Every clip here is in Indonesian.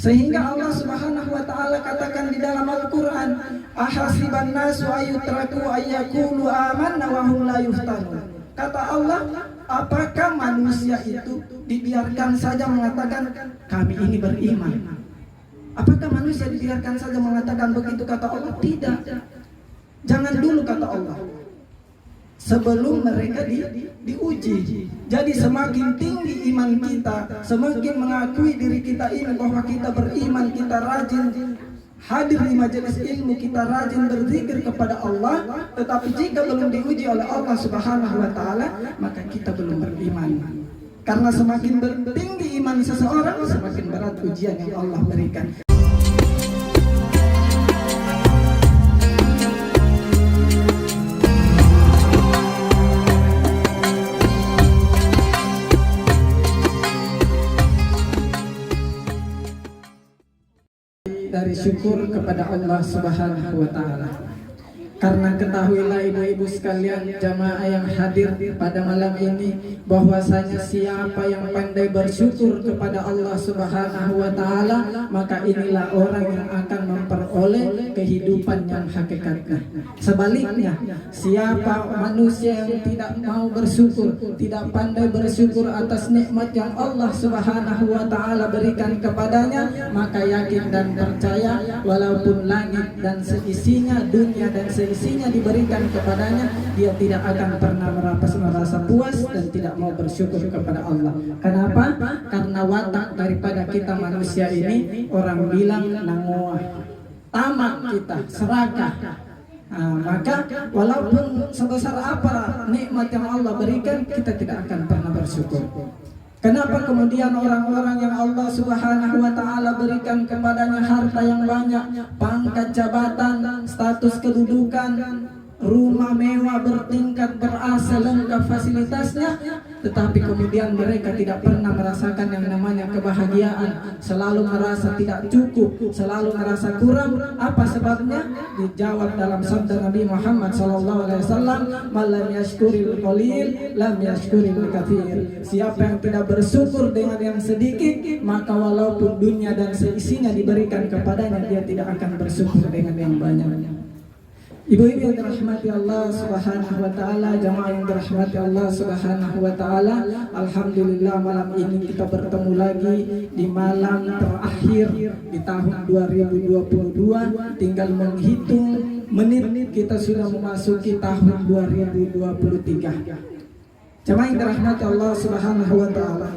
Sehingga Allah Subhanahu wa taala katakan di dalam Al-Qur'an, ahasiban nasu ayutraku ayyaqulu amanna wa hum la yuftanun. Kata Allah, apakah manusia itu dibiarkan saja mengatakan kami ini beriman? Apakah manusia dibiarkan saja mengatakan begitu? Kata Allah, tidak. Jangan dulu, kata Allah, sebelum mereka diuji. Jadi semakin tinggi iman kita, semakin mengakui diri kita ini bahwa kita beriman, kita rajin hadir di majelis ilmu, kita rajin berzikir kepada Allah. Tetapi jika belum diuji oleh Allah Subhanahu wa taala, maka kita belum beriman. Karena semakin tinggi iman seseorang, semakin berat ujian yang Allah berikan. Dari syukur kepada Allah Subhanahu wa taala. Karena ketahuilah ibu-ibu sekalian, jamaah yang hadir pada malam ini, bahwasanya siapa yang pandai bersyukur kepada Allah Subhanahu wa taala, maka inilah orang yang akan memperoleh kehidupan yang hakikatnya. Sebaliknya, siapa manusia yang tidak mau bersyukur, tidak pandai bersyukur atas nikmat yang Allah Subhanahu wa taala berikan kepadanya, maka yakin dan percaya walaupun langit dan seisinya, dunia dan seisinya diberikan kepadanya, dia tidak akan pernah merasa puas dan tidak mau bersyukur kepada Allah. Kenapa? Karena watak daripada kita manusia ini, orang bilang nangoah, tamak kita, serakah. Maka walaupun sebesar apa nikmat yang Allah berikan, kita tidak akan pernah bersyukur. Kenapa kemudian orang-orang yang Allah Subhanahu wa taala berikan kepadanya harta yang banyak, pangkat jabatan, status kedudukan, rumah mewah bertingkat berasa lengkap fasilitasnya, tetapi kemudian mereka tidak pernah merasakan yang namanya kebahagiaan, selalu merasa tidak cukup, selalu merasa kurang. Apa sebabnya? Dijawab dalam sabda Nabi Muhammad SAW, "Malam yashkuril qalil, lam yashkuril katsir." Siapa yang tidak bersyukur dengan yang sedikit, maka walaupun dunia dan seisinya diberikan kepadanya, dia tidak akan bersyukur dengan yang banyak. Ibu-ibu yang dirahmati Allah Subhanahu wa taala, jamaah yang dirahmati Allah Subhanahu wa taala, alhamdulillah malam ini kita bertemu lagi di malam terakhir di tahun 2022. Tinggal menghitung menit kita sudah memasuki tahun 2023. Jamaah yang dirahmati Allah Subhanahu wa taala,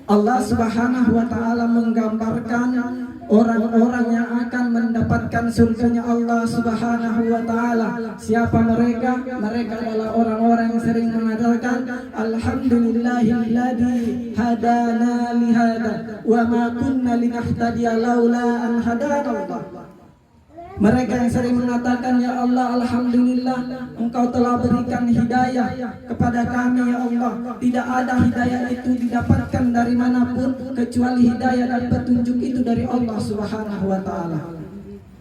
Allah Subhanahu wa taala menggambarkan orang-orang yang akan mendapatkan surganya Allah Subhanahu wa taala. Siapa mereka? Mereka adalah orang-orang yang sering mengatakan alhamdulillahilladzi hadana li hada wa ma kunna linahtadiya laula an hadanallah. Mereka yang sering mengatakan, ya Allah, alhamdulillah Engkau telah berikan hidayah kepada kami, ya Allah. Tidak ada hidayah itu didapatkan dari manapun kecuali hidayah dan petunjuk itu dari Allah Subhanahu wa taala.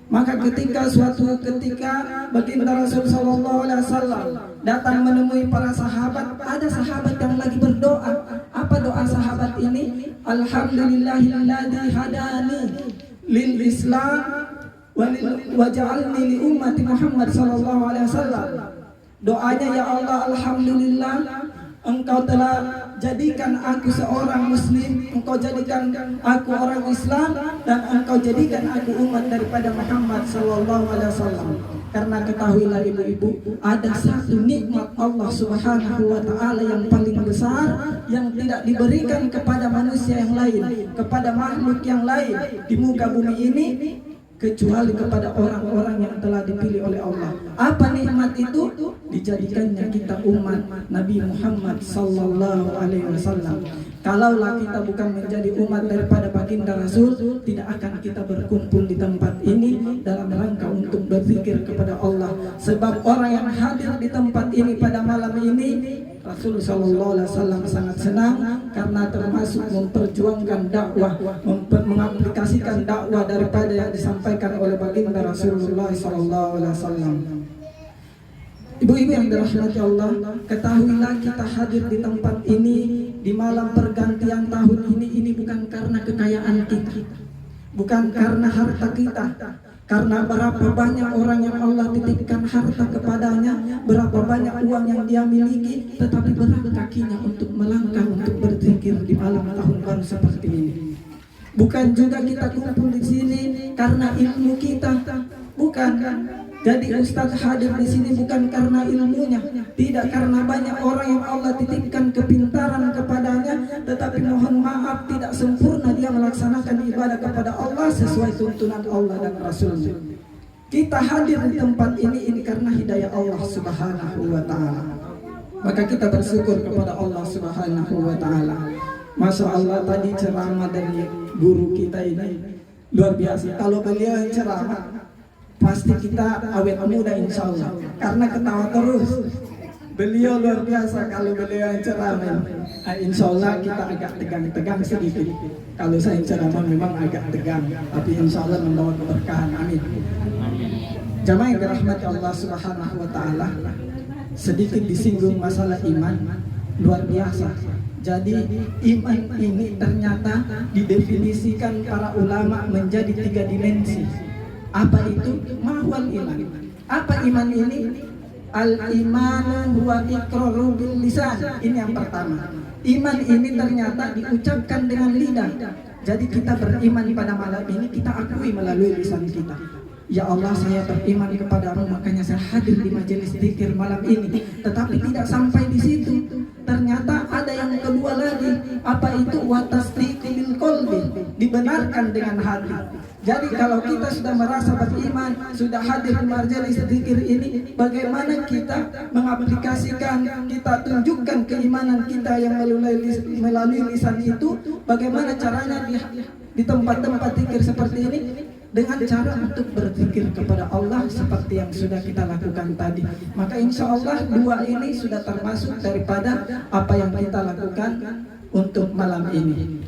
Maka suatu ketika baginda Rasul sallallahu alaihi wasallam datang menemui para sahabat, ada sahabat yang lagi berdoa. Apa doa sahabat ini? Alhamdulillahilladzi hadani lil Islam waj'alni li ummati Muhammad sallallahu alaihi wasallam. Doanya, ya Allah, alhamdulillah Engkau telah jadikan aku seorang muslim, Engkau jadikan aku orang Islam, dan Engkau jadikan aku umat daripada Muhammad sallallahu alaihi wasallam. Karena ketahuilah ibu-ibu, ada satu nikmat Allah Subhanahu wa taala yang paling besar yang tidak diberikan kepada manusia yang lain, kepada makhluk yang lain di muka bumi ini, kecuali kepada orang-orang yang telah dipilih oleh Allah. Apa nikmat itu? Dijadikannya kita umat Nabi Muhammad sallallahu alaihi wasallam. Kalaulah kita bukan menjadi umat daripada baginda Rasul, tidak akan kita berkumpul di tempat ini dalam rangka untuk berzikir kepada Allah. Sebab orang yang hadir di tempat ini pada malam ini, Rasul sallallahu alaihi wasallam sangat senang karena termasuk memperjuangkan dakwah, mengaplikasikan dakwah daripada yang disampaikan oleh baginda Rasulullah sallallahu alaihi wasallam. Ibu-ibu yang dirahmati Allah, ketahuilah kita hadir di tempat ini di malam pergantian tahun ini bukan karena kekayaan kita, bukan karena harta kita. Karena berapa banyak orang yang Allah titipkan harta kepadanya, berapa banyak uang yang dia miliki, tetapi berat kakinya untuk melangkah, untuk berzikir di malam tahun baru seperti ini. Bukan juga kita kumpul di sini karena ilmu kita, bukan. Jadi Ustaz hadir di sini bukan karena ilmunya, tidak karena banyak orang yang Allah titipkan kepintaran kepadanya, tetapi mohon maaf tidak sempurna dia melaksanakan ibadah kepada Allah sesuai tuntunan Allah dan Rasulnya. Kita hadir di tempat ini karena hidayah Allah Subhanahu wa Ta'ala. Maka kita bersyukur kepada Allah Subhanahu wa Ta'ala. Masya Allah, tadi ceramah dari guru kita ini luar biasa. Kalau beliau yang ceramah, pasti kita awet muda insya Allah, karena ketawa terus. Beliau luar biasa kalau beliau yang ceramah. Insya Allah kita agak tegang-tegang sedikit. Kalau saya ceramah memang agak tegang, tapi insya Allah membawa keberkahan. Amin. Jamaah yang dirahmati Allah Subhanahu wa Ta'ala, sedikit disinggung masalah iman, luar biasa. Jadi iman ini ternyata didefinisikan para ulama menjadi 3 dimensi. Apa itu? Mahwal iman. Apa iman ini? Al-imanu huwa iqraru bil lisan. Ini yang pertama. Iman ini ternyata diucapkan dengan lidah. Jadi kita beriman pada malam ini, kita akui melalui lisan kita. Ya Allah, saya beriman kepadamu, makanya saya hadir di majelis zikir malam ini. Tetapi tidak sampai di situ. Ternyata ada yang kedua lagi. Apa itu? Wa tasdiqu bil qalbi. Dibenarkan dengan hati. Jadi kalau kita sudah merasa beriman, sudah hadir di majelis zikir ini, bagaimana kita mengaplikasikan, kita tunjukkan keimanan kita yang melalui lisan itu? Bagaimana caranya di tempat-tempat zikir seperti ini? Dengan cara untuk berzikir kepada Allah seperti yang sudah kita lakukan tadi. Maka insya Allah 2 ini sudah termasuk daripada apa yang kita lakukan untuk malam ini.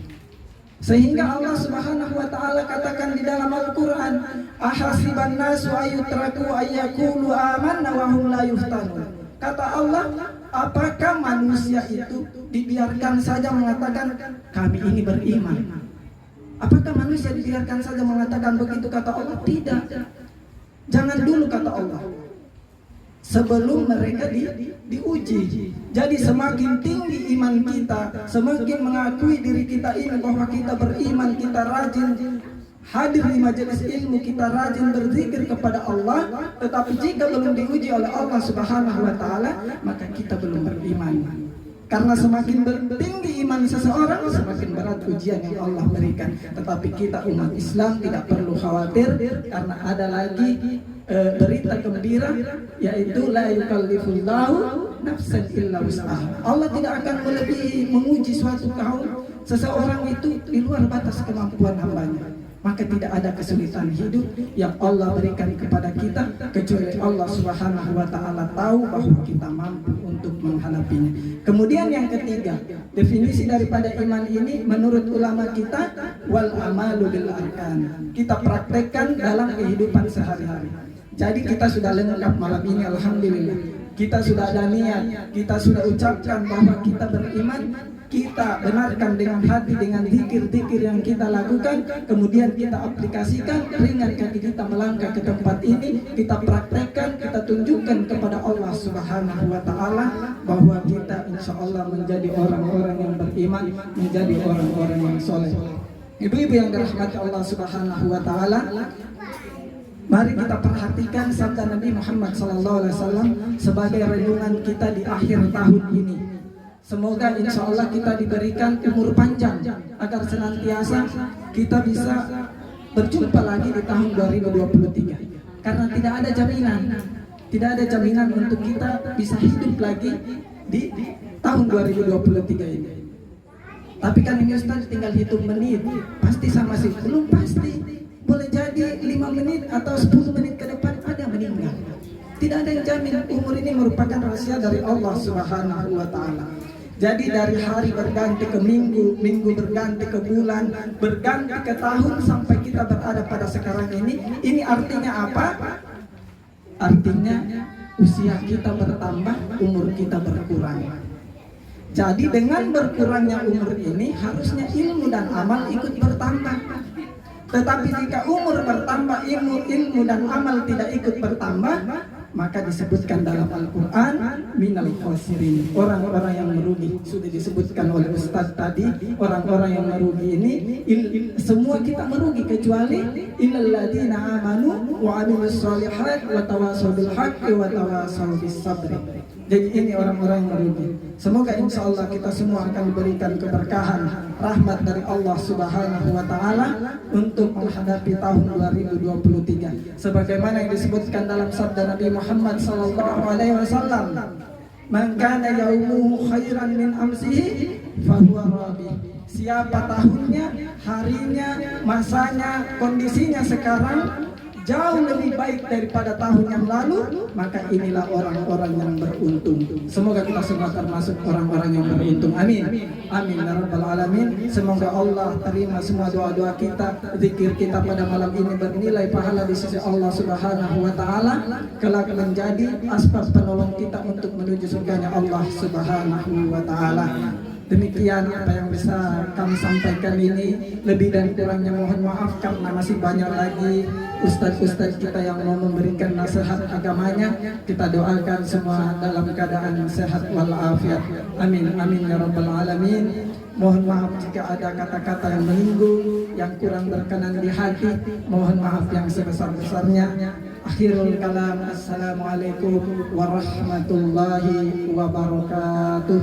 Sehingga Allah Subhanahu wa Ta'ala katakan di dalam Al-Quran, ahasiban nasu ayyutraku ayyakulu amanna wa hum la yuftanun. Kata Allah, apakah manusia itu dibiarkan saja mengatakan kami ini beriman? Apakah manusia dibiarkan saja mengatakan begitu? Kata Allah, tidak. Jangan dulu, kata Allah, sebelum mereka diuji. Jadi semakin tinggi iman kita, semakin mengakui diri kita ini bahwa kita beriman, kita rajin hadir di majelis ilmu, kita rajin berzikir kepada Allah. Tetapi jika belum diuji oleh Allah Subhanahu wa Ta'ala, maka kita belum beriman. Karena semakin tinggi iman seseorang, semakin berat ujian yang Allah berikan. Tetapi kita umat Islam tidak perlu khawatir, karena ada lagi berita gembira, yaitu la yukallifullahu nafsan illa wus'aha. Allah tidak akan melebihi menguji suatu kaum seseorang itu di luar batas kemampuan hambanya. Maka tidak ada kesulitan hidup yang Allah berikan kepada kita kecuali Allah Subhanahu wa Ta'ala tahu bahwa kita mampu untuk menghadapinya. Kemudian yang ketiga, definisi daripada iman ini menurut ulama kita, wal amalu bil arkan. Kita praktekkan dalam kehidupan sehari-hari. Jadi kita sudah lengkap malam ini, alhamdulillah. Kita sudah ada niat, kita sudah ucapkan bahwa kita beriman. Kita benarkan dengan hati, dengan zikir-zikir yang kita lakukan, kemudian kita aplikasikan, ringan kaki kita melangkah ke tempat ini, kita praktekkan, kita tunjukkan kepada Allah Subhanahu wa Ta'ala bahwa kita insya Allah menjadi orang-orang yang beriman, menjadi orang-orang yang soleh. Ibu-ibu yang dirahmati Allah Subhanahu wa Ta'ala, mari kita perhatikan sabda Nabi Muhammad SAW sebagai renungan kita di akhir tahun ini. Semoga insya Allah kita diberikan umur panjang agar senantiasa kita bisa berjumpa lagi di tahun 2023. Karena tidak ada jaminan untuk kita bisa hidup lagi di tahun 2023 ini. Tapi kan ini Ustaz tinggal hitung menit, pasti sama sih? Belum pasti. Boleh jadi 5 menit atau 10 menit ke depan ada meninggal. Tidak ada yang jamin. Umur ini merupakan rahasia dari Allah Subhanahu wa Ta'ala. Jadi dari hari berganti ke minggu, minggu berganti ke bulan, berganti ke tahun, sampai kita berada pada sekarang ini. Ini artinya apa? Artinya usia kita bertambah, umur kita berkurang. Jadi dengan berkurangnya umur ini harusnya ilmu dan amal ikut bertambah. Tetapi jika umur bertambah, ilmu dan amal tidak ikut bertambah, maka disebutkan dalam Al-Quran minal khosirin, orang-orang yang merugi. Sudah disebutkan oleh Ustadz tadi, orang-orang yang merugi ini semua kita merugi kecuali illal ladzina amanu wa amilus sholihat wa tawassaw bil haqqi wa tawassaw bis sabri. Jadi ini orang-orang yang merugi. Semoga insya Allah kita semua akan diberikan keberkahan, rahmat dari Allah Subhanahu wa Ta'ala untuk menghadapi tahun 2023. Sebagaimana yang disebutkan dalam sabda Nabi Muhammad sallallahu alaihi wasallam, "Man kana yaumuhu khairan min amsihi fahuwa rabih." Siapa tahunnya, harinya, masanya, kondisinya sekarang jauh lebih baik daripada tahun yang lalu, maka inilah orang-orang yang beruntung. Semoga kita semua termasuk orang-orang yang beruntung. Amin. Amin ya rabbal alamin. Semoga Allah terima semua doa-doa kita, zikir kita pada malam ini bernilai pahala di sisi Allah Subhanahu wa Ta'ala, kelak menjadi asbab penolong kita untuk menuju surganya Allah Subhanahu wa Ta'ala. Demikian apa yang bisa kami sampaikan ini. Lebih dan kurangnya mohon maaf karena masih banyak lagi ustadz-ustadz kita yang mau memberikan nasihat agamanya. Kita doakan semua dalam keadaan sehat walafiat. Amin amin ya rabbal alamin. Mohon maaf jika ada kata-kata yang menyinggung, yang kurang berkenan di hati. Mohon maaf yang sebesar-besarnya. Akhirul kalam, assalamualaikum warahmatullahi wabarakatuh.